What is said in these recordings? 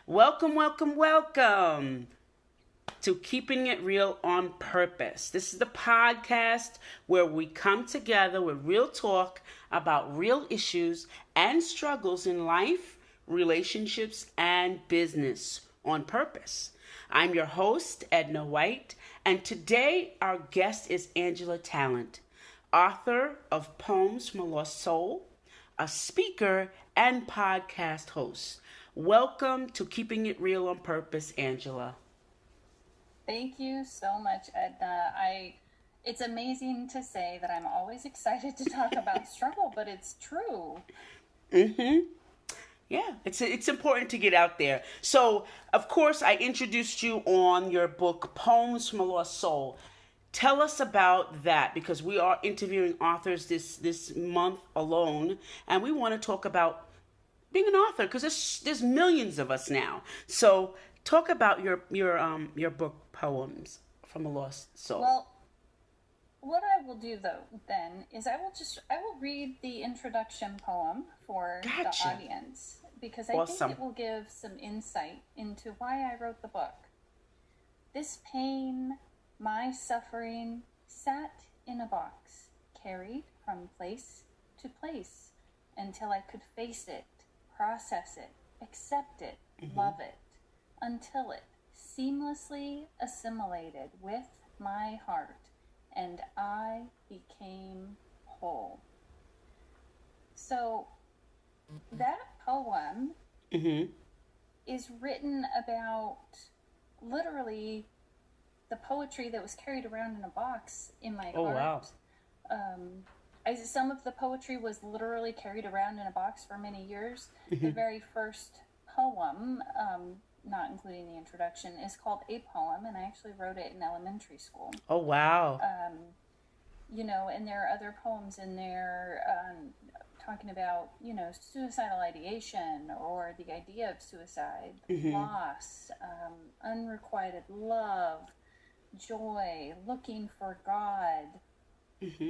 Welcome, welcome, welcome to Keeping It Real on Purpose. This is the podcast where we come together with real talk about real issues and struggles in life, relationships, and business on purpose. I'm your host, Edna White, and today our guest is Angela Talent, author of Poems from a Lost Soul, a speaker, and podcast host. Welcome to Keeping It Real on Purpose, Angela. Thank you so much, Edna. It's amazing to say that I'm always excited to talk about struggle, but it's true. Yeah, it's important to get out there. So, of course, I introduced you on your book, Poems from a Lost Soul. Tell us about that because we are interviewing authors this month alone, and we want to talk about being an author because there's millions of us now. So, talk about your book, Poems from a Lost Soul. Well, what I will do though then is I will read the introduction poem for Gotcha. the audience because I Awesome. think it will give some insight into why I wrote the book. This pain, my suffering, sat in a box, carried from place to place until I could face it, process it, accept it, love it, until it seamlessly assimilated with my heart and I became whole. So that poem is written about literally the poetry that was carried around in a box in my Oh, heart. wow. Some of the poetry was literally carried around in a box for many years. The very first poem, not including the introduction, is called A Poem, and I actually wrote it in elementary school. Oh, wow. And there are other poems in there talking about, suicidal ideation or the idea of suicide, loss, unrequited love, joy, looking for God,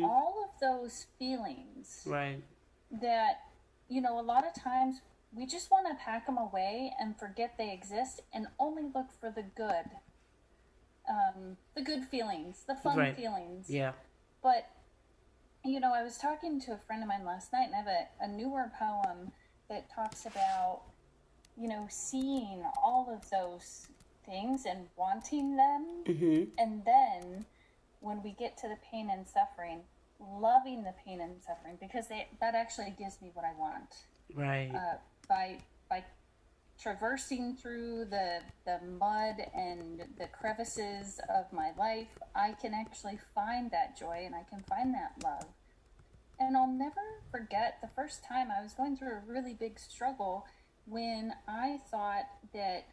all of those feelings Right. that, a lot of times we just want to pack them away and forget they exist and only look for the good feelings, the fun Right. feelings. Yeah. But, I was talking to a friend of mine last night and I have a newer poem that talks about, seeing all of those things and wanting them. And then when we get to the pain and suffering, loving the pain and suffering because that actually gives me what I want. Right. By traversing through the mud and the crevices of my life, I can actually find that joy and I can find that love. And I'll never forget the first time I was going through a really big struggle when I thought that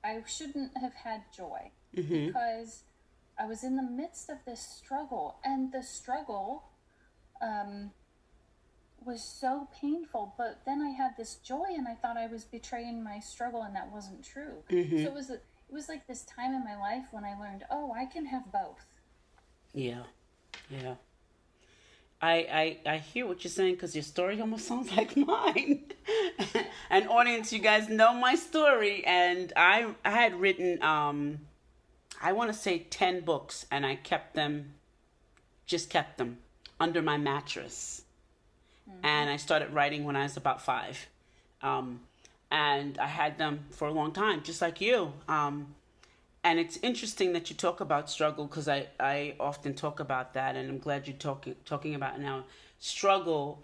I shouldn't have had joy because I was in the midst of this struggle, and the struggle was so painful, but then I had this joy and I thought I was betraying my struggle, and that wasn't true. So it was like this time in my life when I learned, oh, I can have both. Yeah. Yeah. I hear what you're saying because your story almost sounds like mine. And audience, you guys know my story, and I had written I want to say 10 books, and I kept them under my mattress. And I started writing when I was about 5. And I had them for a long time, just like you. And it's interesting that you talk about struggle because I often talk about that, and I'm glad you're talking about it now. Struggle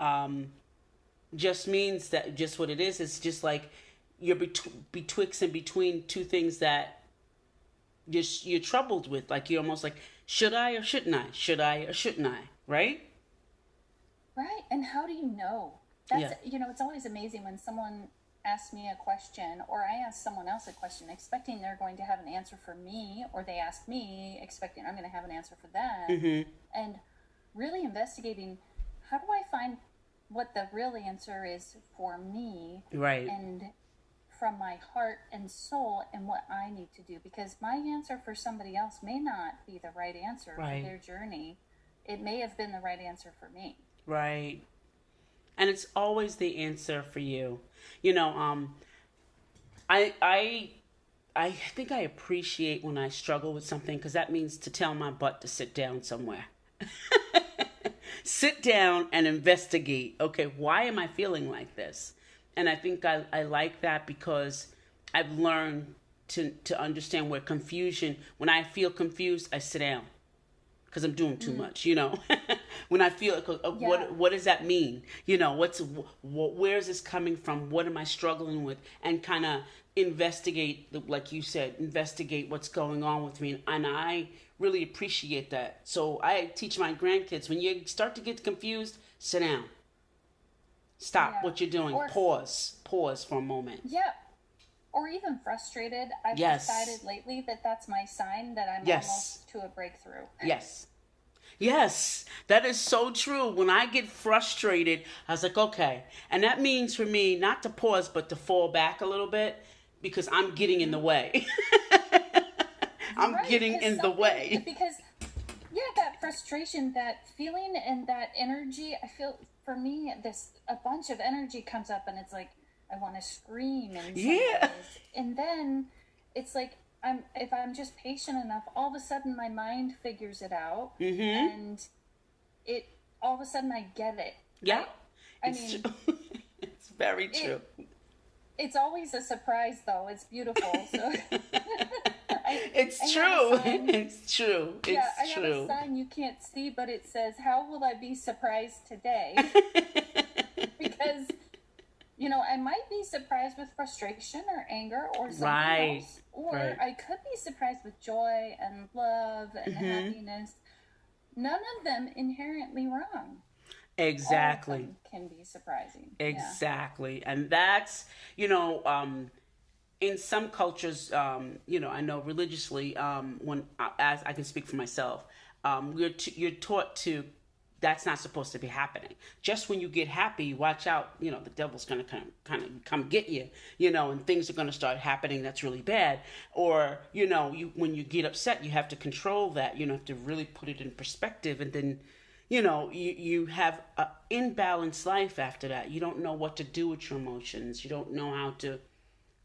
just means that just what it is. It's just like you're betwixt and between two things that you're troubled with. Like you're almost like, should I or shouldn't I? Should I or shouldn't I? Right? Right. And how do you know? It's always amazing when someone asks me a question or I ask someone else a question expecting they're going to have an answer for me, or they ask me expecting I'm going to have an answer for them. And really investigating, how do I find what the real answer is for me? Right. And from my heart and soul and what I need to do, because my answer for somebody else may not be the right answer for their journey. It may have been the right answer for me. Right. And it's always the answer for you. I I I think I appreciate when I struggle with something because that means to tell my butt to sit down somewhere. Sit down and investigate. Okay, why am I feeling like this? And I think I like that because I've learned to understand where confusion, when I feel confused, I sit down because I'm doing too much. When I feel like, Yeah. what does that mean? Where is this coming from? What am I struggling with? And kind of investigate, like you said, investigate what's going on with me. And I really appreciate that. So I teach my grandkids, when you start to get confused, sit down, stop Yeah. what you're doing, Or pause for a moment. yeah, or even frustrated. I've Yes, decided lately that that's my sign that I'm yes, almost to a breakthrough. yes. Yes, that is so true. When I get frustrated, I was like, okay. And that means for me not to pause, but to fall back a little bit because I'm getting in the way. I'm Right, getting in the way. because yeah, that frustration, that feeling, and that energy. I feel for me, this a bunch of energy comes up, and it's like I want to scream in some Yeah. ways, and then it's like if I'm just patient enough, all of a sudden my mind figures it out, Mm-hmm. and it all of a sudden I get it. Yeah. I It's mean, true. It's very it true. it's always a surprise though. It's beautiful. So I It's have a true. sign. It's true. Yeah, I It's have a true. sign you can't see, but it says, "How will I be surprised today?" Because, I might be surprised with frustration or anger or something Right. else, or Right. I could be surprised with joy and love and Mm-hmm. happiness. None of them inherently wrong. All of Exactly. them can be surprising. Yeah. Exactly. And that's, you know, in some cultures, I know religiously, as I can speak for myself, you're taught to, that's not supposed to be happening. Just when you get happy, watch out. The devil's gonna kind of come get you. And things are gonna start happening that's really bad. Or when you get upset, you have to control that. You have to really put it in perspective, and then you have an imbalanced life after that. You don't know what to do with your emotions. You don't know how to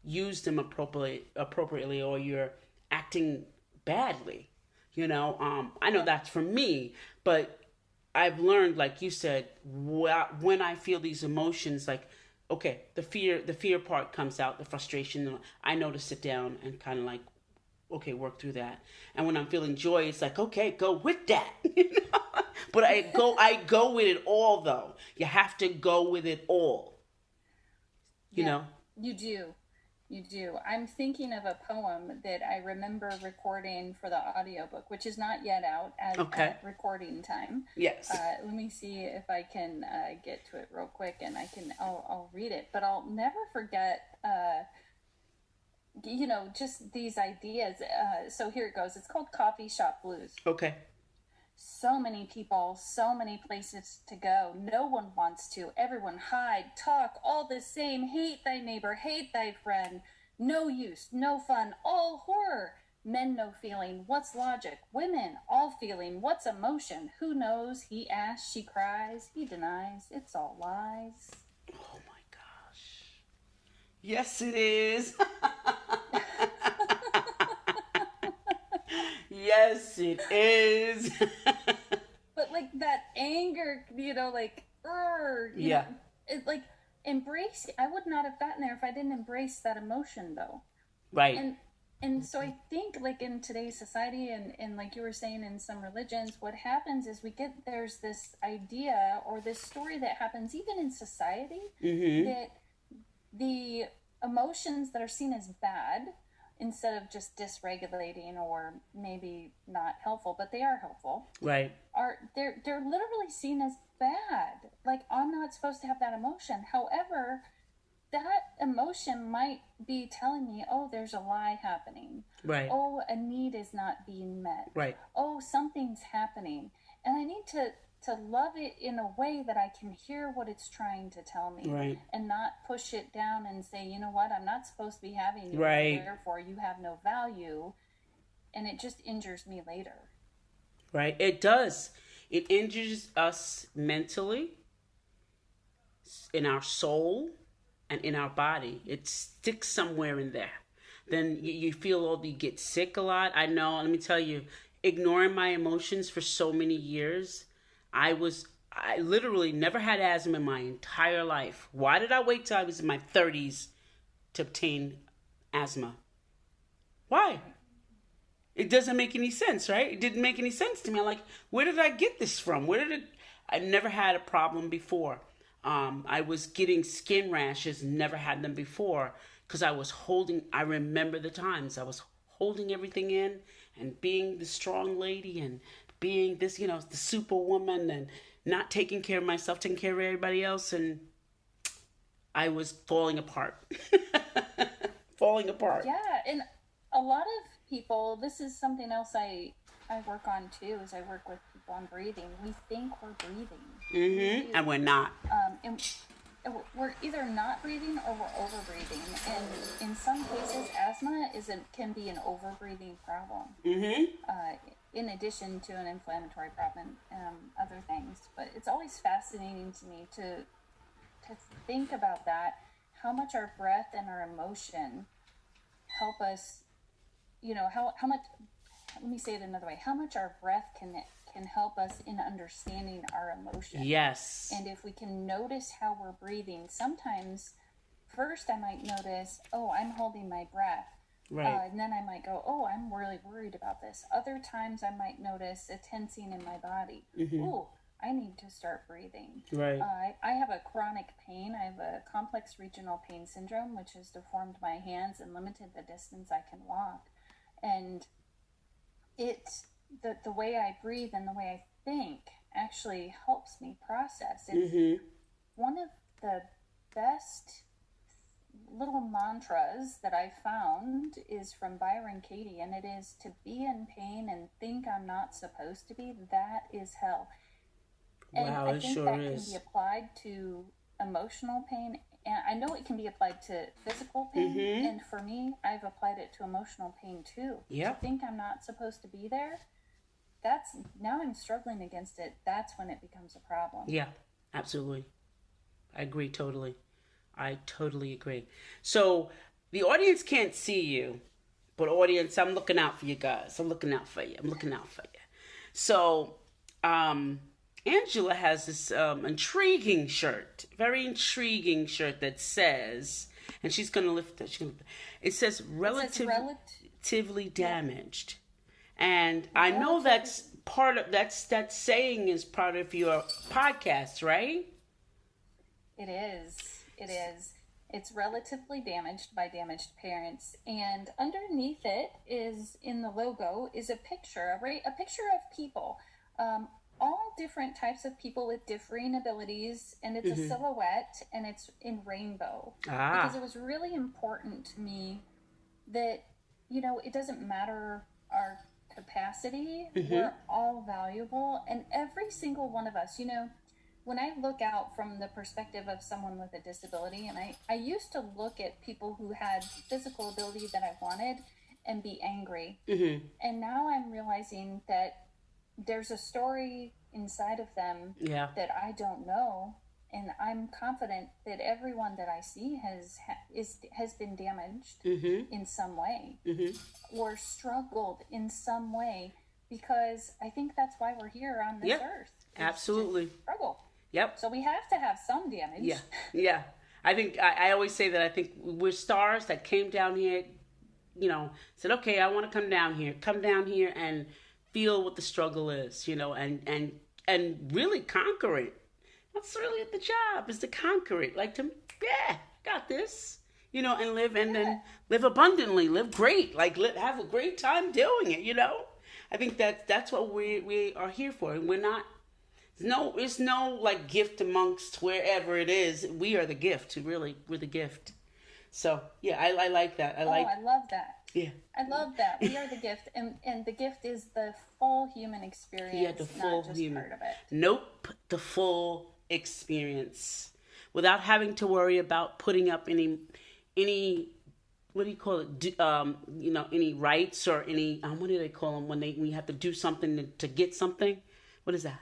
use them appropriately, or you're acting badly. I know that's for me, but I've learned, like you said, when I feel these emotions, like, okay, the fear part comes out, the frustration, I know to sit down and kind of like, okay, work through that. And when I'm feeling joy, it's like, okay, go with that. But I go with it all, though. You have to go with it all. you Yeah, know you do. You do. I'm thinking of a poem that I remember recording for the audiobook, which is not yet out Okay. at recording time. Yes. Let me see if I can get to it real quick, and I'll read it. But I'll never forget, just these ideas. So here it goes. It's called Coffee Shop Blues. Okay. So many people, so many places to go. No one wants to. Everyone hide, talk, all the same. Hate thy neighbor, hate thy friend. No use, no fun, all horror. Men no feeling, what's logic? Women all feeling, what's emotion? Who knows? He asks, she cries, he denies. It's all lies. Oh my gosh. Yes, it is. Yes, it is. But like that anger, Yeah. it like embrace. I would not have gotten there if I didn't embrace that emotion, though. Right. And so I think, like, in today's society, and like you were saying, in some religions, what happens is there's this idea or this story that happens even in society, Mm-hmm. that the emotions that are seen as bad, instead of just dysregulating or maybe not helpful, but they are helpful, Right. they're literally seen as bad. Like, I'm not supposed to have that emotion. However, that emotion might be telling me, oh, there's a lie happening. Right. Oh, a need is not being met. Right. Oh, something's happening. And I need to love it in a way that I can hear what it's trying to tell me. Right. And not push it down and say, you know what, I'm not supposed to be having you. Right. Therefore, you have no value. And it just injures me later. Right. It does. It injures us mentally, in our soul, and in our body. It sticks somewhere in there. Then you feel you get sick a lot. I know, let me tell you, ignoring my emotions for so many years, I literally never had asthma in my entire life. Why did I wait till I was in my 30s to obtain asthma? Why? It doesn't make any sense, right? It didn't make any sense to me. I'm like, where did I get this from? I never had a problem before. I was getting skin rashes, never had them before, because I remember the times I was holding everything in and being the strong lady and being this, the superwoman and not taking care of myself, taking care of everybody else. And I was falling apart. Falling apart. Yeah. And a lot of people, this is something else I work on too, is I work with people on breathing. We think we're breathing. Mm-hmm. And we're not. And we're either not breathing or we're over breathing. And in some cases, asthma can be an over breathing problem. Mm-hmm. In addition to an inflammatory problem, other things. But it's always fascinating to me to think about that, how much our breath and our emotion help us, how much, let me say it another way, how much our breath can help us in understanding our emotion. Yes. And if we can notice how we're breathing, sometimes first I might notice, oh, I'm holding my breath. Right. And then I might go, oh, I'm really worried about this. Other times I might notice a tensing in my body. Mm-hmm. Ooh, I need to start breathing. Right. I have a chronic pain. I have a complex regional pain syndrome, which has deformed my hands and limited the distance I can walk. And it's the way I breathe and the way I think actually helps me process. And mm-hmm. one of the best little mantras that I found is from Byron Katie, and it is, to be in pain and think I'm not supposed to be, that is hell. And wow, I think sure that is. can be applied to emotional pain, and I know it can be applied to physical pain, mm-hmm. and for me, I've applied it to emotional pain too. Yep. To think I'm not supposed to be there, now I'm struggling against it. That's when it becomes a problem. Yeah, absolutely. I agree totally. I totally agree. So the audience can't see you, but audience, I'm looking out for you guys. I'm looking out for you. So, Angela has this intriguing shirt, very intriguing shirt that says, and she's going to lift it. It says relatively damaged. And I know that's part of, that saying is part of your podcast, right? It is. It's relatively damaged by damaged parents. And underneath it is, in the logo, is a picture of people. All different types of people with differing abilities. And it's mm-hmm. a silhouette, and it's in rainbow. Because it was really important to me that, it doesn't matter our capacity. mm-hmm. We're all valuable. And every single one of us, when I look out from the perspective of someone with a disability, and I used to look at people who had physical ability that I wanted and be angry. Mm-hmm. And now I'm realizing that there's a story inside of them that I don't know. And I'm confident that everyone that I see has been damaged mm-hmm. in some way mm-hmm. or struggled in some way, because I think that's why we're here on this earth. Absolutely. Struggle. Yep. So we have to have some damage. Yeah. I think I always say that I think we're stars that came down here, said, okay, I want to come down here and feel what the struggle is, and really conquer it. That's really the job, is to conquer it. Like, got this, and live, and then live abundantly, live great, have a great time doing it, I think that's what we are here for. And we're not, it's no like gift amongst wherever it is. We are the gift, we're the gift. So yeah, I like that. I love that. Yeah. I love that. We are the gift, and the gift is the full human experience, the full not just human part of it. Nope, the full experience, without having to worry about putting up any what do you call it? Any rights or any what do they call them when you have to do something to get something? What is that?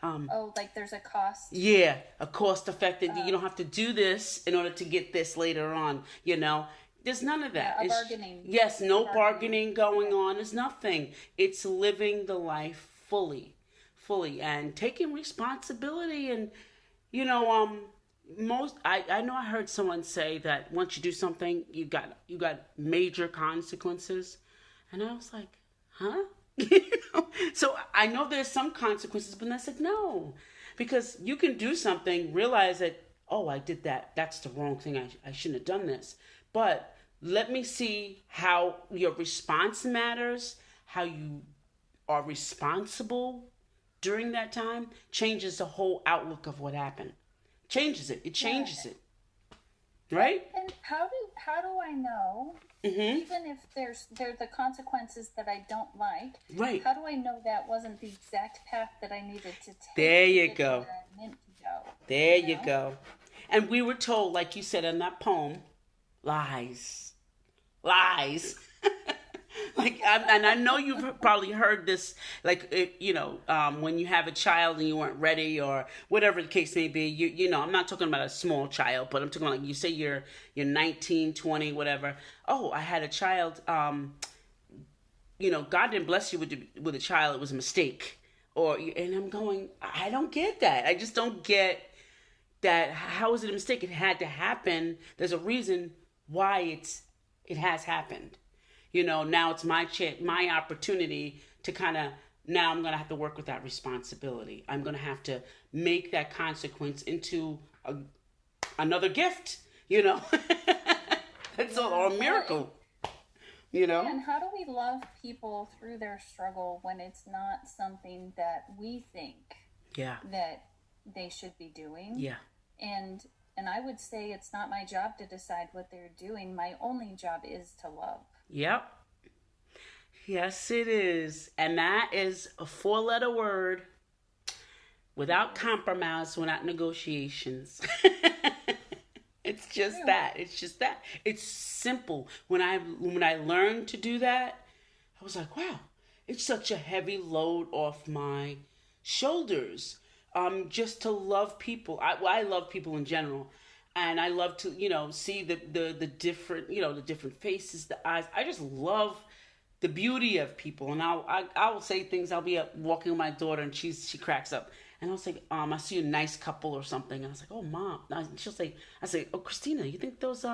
Oh, like there's a cost. Yeah, a cost effective. You Oh, don't have to do this in order to get this later on. There's none of that. yeah, a It's bargaining. yes, A no bargaining. bargaining going Okay. on. There's nothing. It's living the life fully, and taking responsibility. And you know, most I know I heard someone say that once you do something, you got major consequences, and I was like, huh? So I know there's some consequences, but I said no, because you can do something, realize that, oh, I did that. That's the wrong thing. I shouldn't have done this. But let me see how your response matters, how you are responsible during that time changes the whole outlook of what happened. Changes it. It Yeah. changes it, right? And how do I know, Mm-hmm. even if there's the consequences that I don't like, Right. how do I know that wasn't the exact path that I needed to There take to you get to go. where I meant to go? There You you know? go. And we were told, like you said in that poem, lies. Lies. And I know you've probably heard this, like, when you have a child and you weren't ready or whatever the case may be. I'm not talking about a small child, but I'm talking about, like, you say you're 19, 20, whatever. Oh, I had a child. God didn't bless you with a child. It was a mistake. And I'm going, I don't get that. I just don't get that. How is it a mistake? It had to happen. There's a reason why it has happened. Now it's my opportunity to kind of, now I'm going to have to work with that responsibility. I'm going to have to make that consequence into another gift, you know. That's all, or Yeah. a Well, miracle, you know. and how do we love people through their struggle when it's not something that we think Yeah, that they should be doing? yeah, And and I would say it's not my job to decide what they're doing. My only job is to love. yep. Yes, it is. And that is a four-letter word, It without is. compromise, without negotiations. It's just True. that. It's just that. It's simple. When I learned to do that, I was like, wow, it's such a heavy load off my shoulders. Just to love people. I love people in general, and I love to see the different the different faces, the eyes. I just love the beauty of people. And I will say things. I'll be up walking with my daughter, and she cracks up, and I'll say, I see a nice couple or something, and I was like, oh, mom. And she'll say, I say, oh, Christina, you think those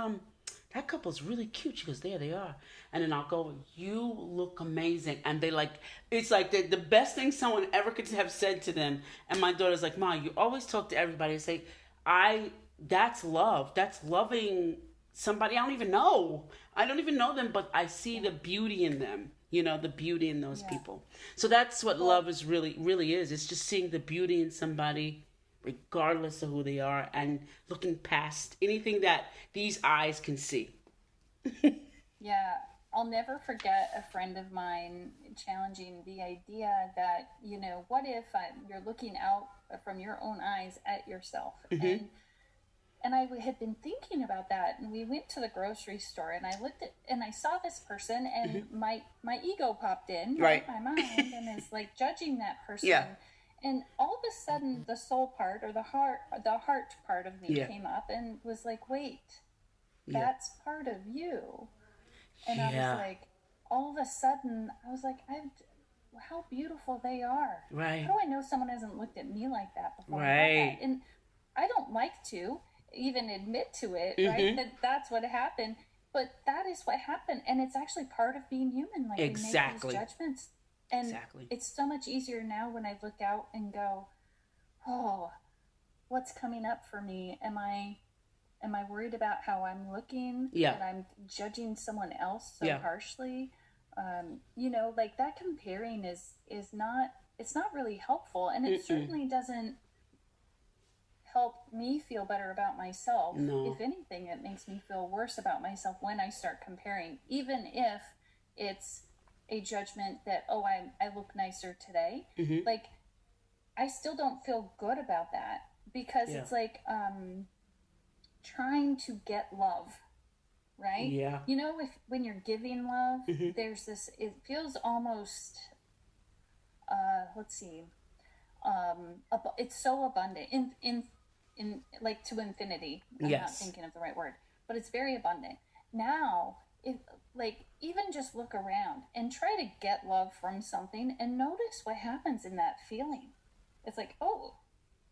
that couple's really cute. She goes, there they are. And then I'll go, you look amazing. And they like, it's like the best thing someone ever could have said to them. And my daughter's like, Mom, you always talk to everybody and say, that's love. That's loving somebody I don't even know. I don't even know them, but I see the beauty in them. The beauty in those Yeah. people. So that's what Well, love is really is. It's just seeing the beauty in somebody, regardless of who they are, and looking past anything that these eyes can see. yeah, I'll never forget a friend of mine challenging the idea that, what if you're looking out from your own eyes at yourself? Hmm. And I had been thinking about that, and we went to the grocery store, and I looked at and I saw this person, and Hmm. my ego popped in, Right. right, my mind, and is like judging that Yeah. person. And all of a sudden, the soul part, or the heart part of me Yeah. came up and was like, wait, Yeah. that's part of you. And I was Yeah. like, all of a sudden, I was like, how beautiful they are. Right. How do I know someone hasn't looked at me like that before? I had that, Right. and I don't like to even admit to it, right? Hmm. That's what happened. But that is what happened, and it's actually part of being human. Like, we make these Exactly. judgments, and Exactly. it's so much easier now when I look out and go, oh, what's coming up for me? Am I worried about how I'm looking? Yeah. That I'm judging someone else so Yeah. harshly? Like that comparing is not, it's not really helpful, and it Mm-mm. certainly doesn't help me feel better about myself. No. If anything, it makes me feel worse about myself when I start comparing, even if it's a judgment that, oh, I look nicer today. Hmm. Like, I still don't feel good about that, because Yeah. it's like trying to get love, right? Yeah. If when you're giving love, Hmm. there's this, it feels almost, let's see, It's so abundant in like to infinity. I'm not Yes. thinking of the right word, but it's very abundant. Now, if like even just look around and try to get love from something and notice what happens in that feeling. It's like, oh,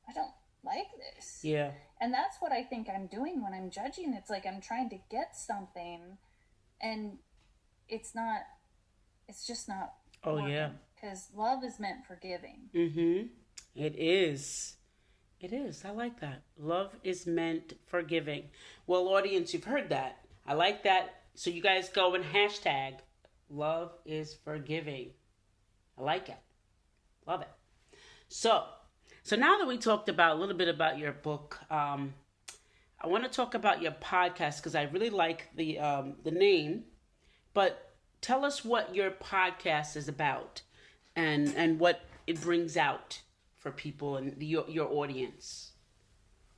I don't like this. Yeah. And that's what I think I'm doing when I'm judging. It's like I'm trying to get something and it's not, it's just not Oh, yeah. working because love is meant for giving. Mm-hmm. It is. It is. I like that. Love is meant for giving. Well, audience, you've heard that. I like that. So you guys go and hashtag love is forgiving. I like it. Love it. So, so now that we talked about a little bit about your book, I want to talk about your podcast because I really like the name. But tell us what your podcast is about, and what it brings out for people and your audience.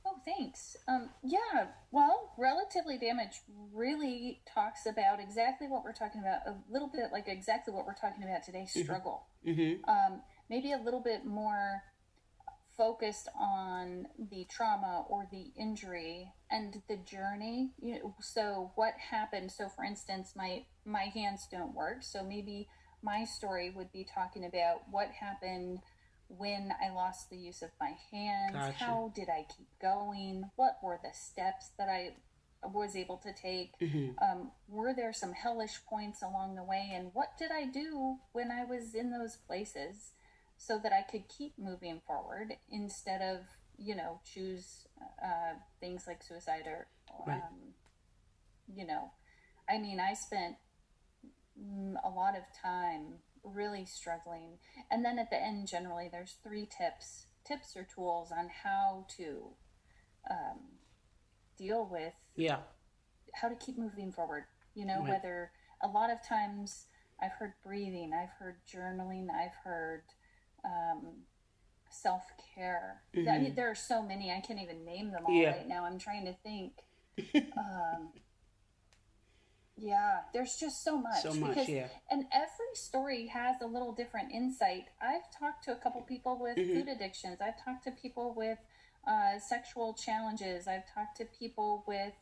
Oh, thanks. Yeah, well, Relatively Damaged really talks about exactly what we're talking about, a little bit like exactly what we're talking about today, struggle. Mm-hmm. Maybe a little bit more focused on the trauma or the injury and the journey. You know, so what happened? So for instance, my hands don't work, so maybe my story would be talking about what happened when I lost the use of my hands. Gotcha. How did I keep going? What were the steps that I was able to take? Mm-hmm. Were there some hellish points along the way? And what did I do when I was in those places so that I could keep moving forward instead of, choose things like suicide or, Right. you know, I mean, I spent a lot of time really struggling. And then at the end, generally, there's three tips or tools on how to um, deal with Yeah. how to keep moving forward. Right. Whether a lot of times I've heard breathing, I've heard journaling, I've heard self care. Mm-hmm. I mean, there are so many, I can't even name them all Yeah. right now. I'm trying to think. Yeah, there's just so much. So much, Because, yeah. and every story has a little different insight. I've talked to a couple people with food addictions. I've talked to people with sexual challenges. I've talked to people with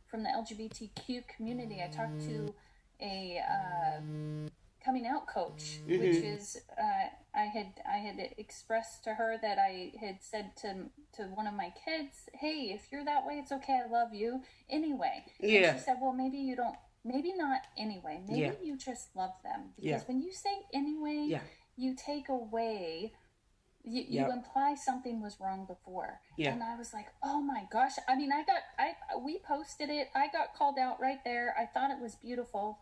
from the LGBTQ community. I talked to a coming out coach, which is I had expressed to her that I had said to one of my kids, "Hey, if you're that way, it's okay. I love you anyway." Yeah. And she said, "Well, maybe you don't. Maybe not anyway. Maybe Yeah. you just love them because Yeah. when you say anyway, Yeah. you take away." You Yep. imply something was wrong before. Yeah. And I was like, oh my gosh. I mean, we posted it. I got called out right there. I thought it was beautiful.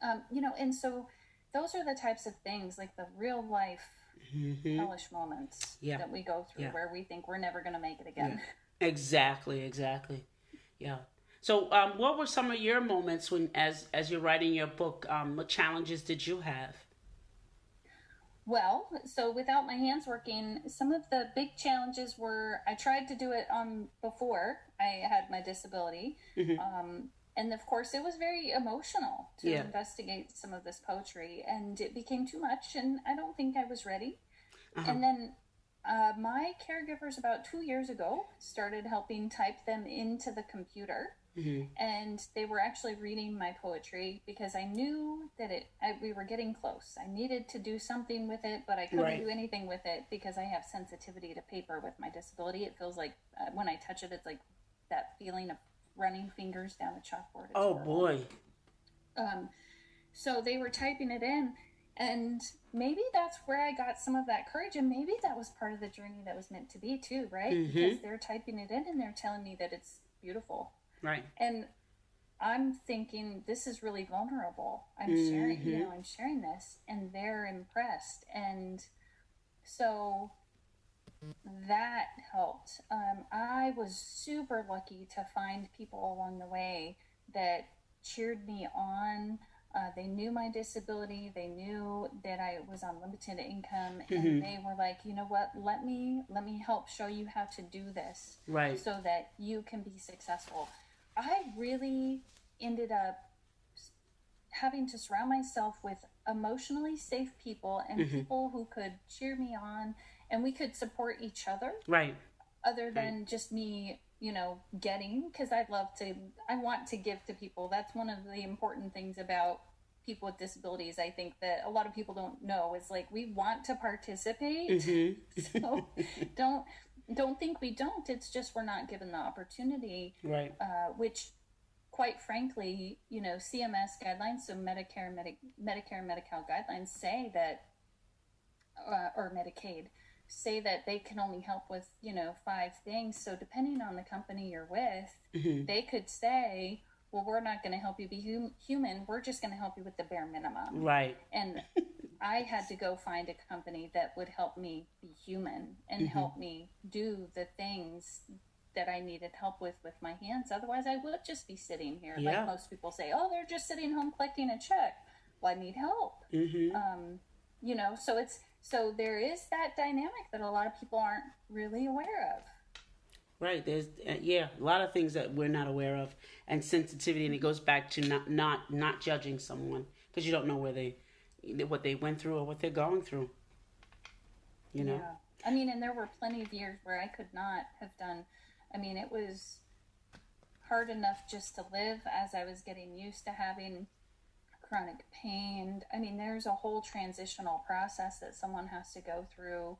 And so those are the types of things, like the real life hellish moments Yeah. that we go through Yeah. where we think we're never going to make it again. Yeah. Exactly. Yeah. So, what were some of your moments when, as you're writing your book, what challenges did you have? Well, so without my hands working, some of the big challenges were I tried to do it before I had my disability. And of course, it was very emotional to Yeah. investigate some of this poetry, and it became too much, and I don't think I was ready. Uh-huh. And then my caregivers about 2 years ago started helping type them into the computer. And they were actually reading my poetry because I knew that we were getting close. I needed to do something with it, but I couldn't Right. do anything with it because I have sensitivity to paper with my disability. It feels like when I touch it, it's like that feeling of running fingers down a chalkboard. It's Oh horrible. boy. So they were typing it in, and maybe that's where I got some of that courage, and maybe that was part of the journey that was meant to be too, right? Because they're typing it in and they're telling me that it's beautiful. Right. And I'm thinking this is really vulnerable. I'm sharing this, and they're impressed, and so that helped. I was super lucky to find people along the way that cheered me on. They knew my disability. They knew that I was on limited income, and they were like, you know what? Let me help show you how to do this, Right. so that you can be successful. I really ended up having to surround myself with emotionally safe people and people who could cheer me on and we could support each other, Right. other than just me, getting, because I want to give to people. That's one of the important things about people with disabilities, I think, that a lot of people don't know, is like, we want to participate. So don't think we don't. It's just we're not given the opportunity. Right. Which, quite frankly, CMS guidelines, so Medicare and Medi-Cal guidelines say that, or Medicaid, say that they can only help with 5 things. So depending on the company you're with, they could say, well, we're not going to help you be human, we're just going to help you with the bare minimum. Right. And I had to go find a company that would help me be human and help me do the things that I needed help with my hands. Otherwise, I would just be sitting here. Yeah. Like most people say, oh, they're just sitting home collecting a check. Well, I need help. So there is that dynamic that a lot of people aren't really aware of. Right. There's a lot of things that we're not aware of, and sensitivity, and it goes back to not judging someone because you don't know what they went through or what they're going through. Yeah. I mean, and there were plenty of years where I could not have done. I mean, it was hard enough just to live as I was getting used to having chronic pain. I mean, there's a whole transitional process that someone has to go through.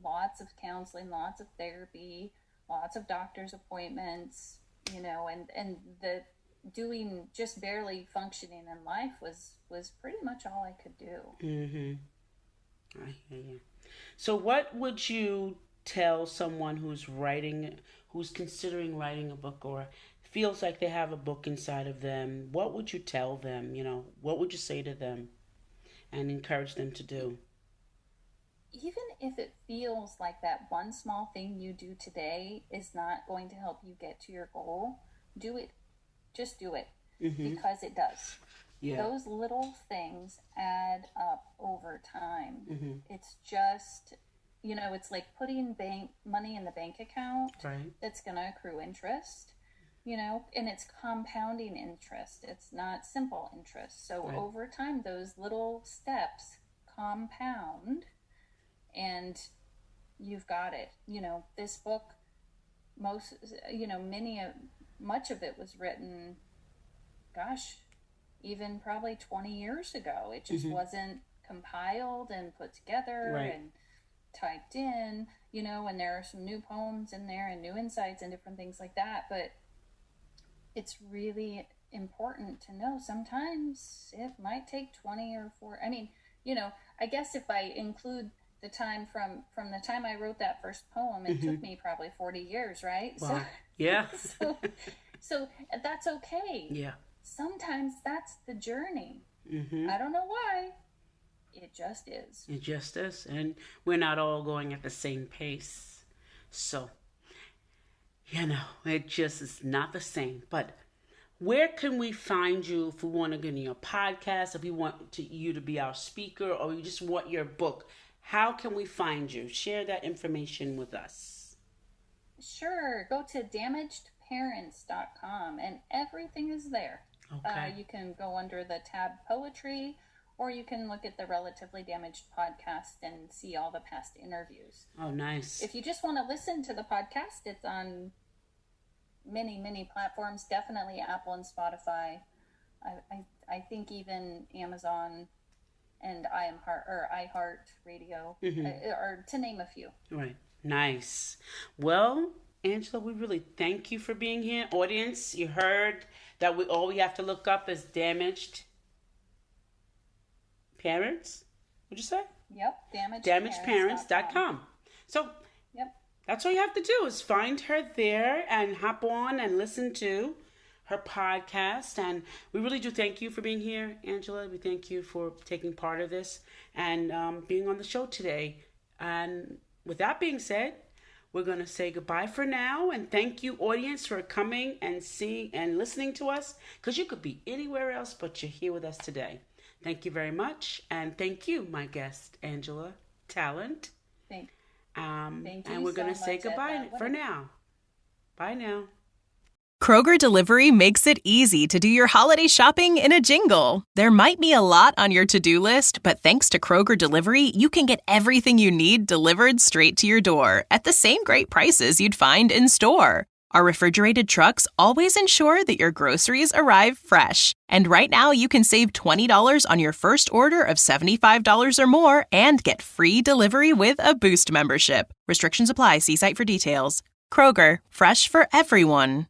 Lots of counseling, lots of therapy, lots of doctor's appointments, and the doing, just barely functioning in life was pretty much all I could do. I hear you. So what would you tell someone who's considering writing a book, or feels like they have a book inside of them? What would you tell them? What would you say to them and encourage them to do? Even if it feels like that one small thing you do today is not going to help you get to your goal, do it. Just do it. Because it does. Yeah. Those little things add up over time. It's just, it's like putting money in the bank account. Right. That's going to accrue interest, and it's compounding interest. It's not simple interest. So right. Over time, those little steps compound, and you've got it. This book, much of it was written, even probably 20 years ago. It just wasn't compiled and put together right. and typed in, and there are some new poems in there and new insights and different things like that. But it's really important to know sometimes it might take 20 or 4. I mean, I guess if I include the time from the time I wrote that first poem, it took me probably 40 years, right? Wow. So, yeah. so that's okay. Yeah. Sometimes that's the journey. I don't know why. It just is. It just is. And we're not all going at the same pace. So, it just is not the same. But where can we find you if we want to get in your podcast, if we want you to be our speaker, or you just want your book? How can we find you? Share that information with us. Sure. Go to damagedparents.com and everything is there. Okay. You can go under the tab Poetry, or you can look at the Relatively Damaged podcast and see all the past interviews. Oh, nice. If you just want to listen to the podcast, it's on many, many platforms. Definitely Apple and Spotify. I think even Amazon and iHeart Radio, or to name a few. Right. Nice. Well, Angela, we really thank you for being here. Audience, you heard that all we have to look up is Damaged Parents. What'd you say? Yep. Damagedparents.com. So yep. That's all you have to do is find her there and hop on and listen to her podcast. And we really do thank you for being here, Angela. We thank you for taking part of this and being on the show today. And with that being said, we're going to say goodbye for now. And thank you, audience, for coming and seeing and listening to us. Because you could be anywhere else, but you're here with us today. Thank you very much. And thank you, my guest, Angela Talent. Thank you. And we're going to say goodbye for now. Bye now. Kroger Delivery makes it easy to do your holiday shopping in a jingle. There might be a lot on your to-do list, but thanks to Kroger Delivery, you can get everything you need delivered straight to your door at the same great prices you'd find in store. Our refrigerated trucks always ensure that your groceries arrive fresh. And right now, you can save $20 on your first order of $75 or more and get free delivery with a Boost membership. Restrictions apply. See site for details. Kroger, fresh for everyone.